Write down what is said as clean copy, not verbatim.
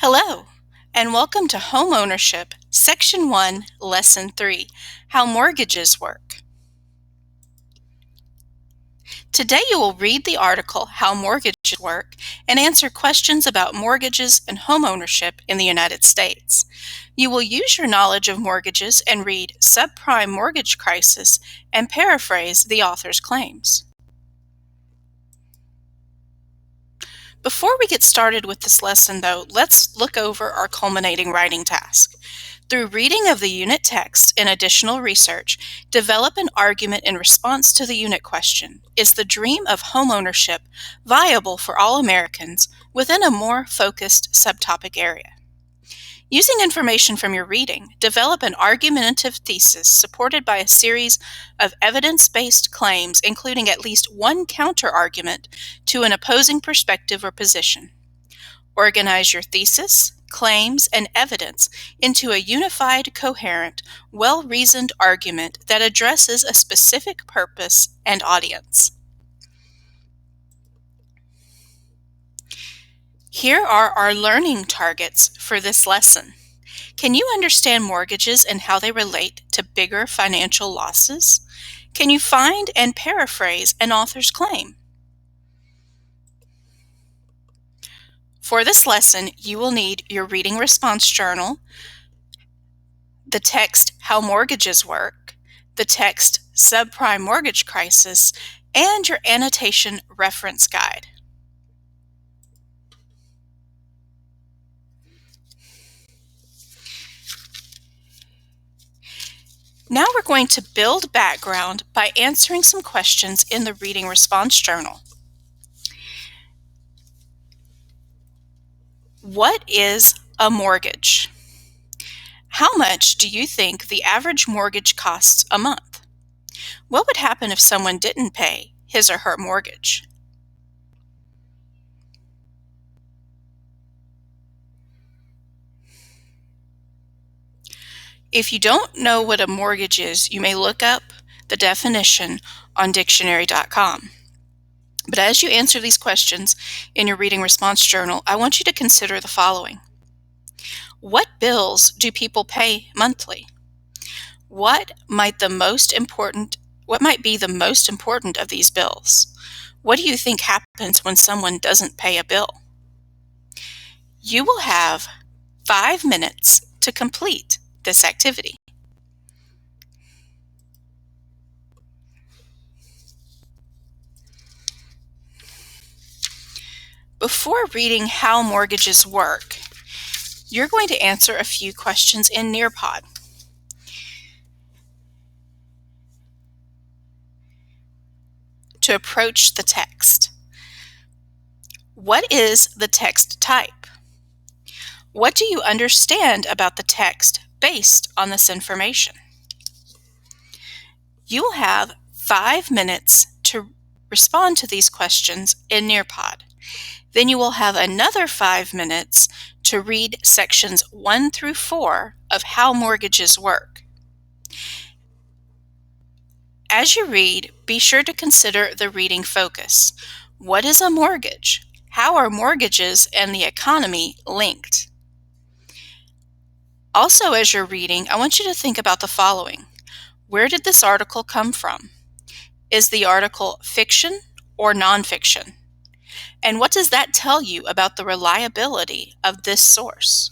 Hello, and welcome to Homeownership, Section 1, Lesson 3, How Mortgages Work. Today you will read the article, How Mortgages Work, and answer questions about mortgages and homeownership in the United States. You will use your knowledge of mortgages and read Subprime Mortgage Crisis and paraphrase the author's claims. Before we get started with this lesson, though, let's look over our culminating writing task. Through reading of the unit text and additional research, develop an argument in response to the unit question. Is the dream of homeownership viable for all Americans within a more focused subtopic area? Using information from your reading, develop an argumentative thesis supported by a series of evidence-based claims, including at least one counter-argument to an opposing perspective or position. Organize your thesis, claims, and evidence into a unified, coherent, well-reasoned argument that addresses a specific purpose and audience. Here are our learning targets for this lesson. Can you understand mortgages and how they relate to bigger financial losses? Can you find and paraphrase an author's claim? For this lesson, you will need your reading response journal, the text How Mortgages Work, the text Subprime Mortgage Crisis, and your annotation reference guide. Now we're going to build background by answering some questions in the reading response journal. What is a mortgage? How much do you think the average mortgage costs a month? What would happen if someone didn't pay his or her mortgage? If you don't know what a mortgage is, you may look up the definition on dictionary.com. But as you answer these questions in your reading response journal, I want you to consider the following. What bills do people pay monthly? What might be the most important of these bills? What do you think happens when someone doesn't pay a bill? You will have 5 minutes to complete this activity. Before reading How Mortgages Work, you're going to answer a few questions in Nearpod. To approach the text. What is the text type? What do you understand about the text based on this information? You will have 5 minutes to respond to these questions in Nearpod. Then you will have another 5 minutes to read sections 1 through 4 of How Mortgages Work. As you read, be sure to consider the reading focus. What is a mortgage? How are mortgages and the economy linked? Also, as you're reading, I want you to think about the following. Where did this article come from? Is the article fiction or nonfiction? And what does that tell you about the reliability of this source?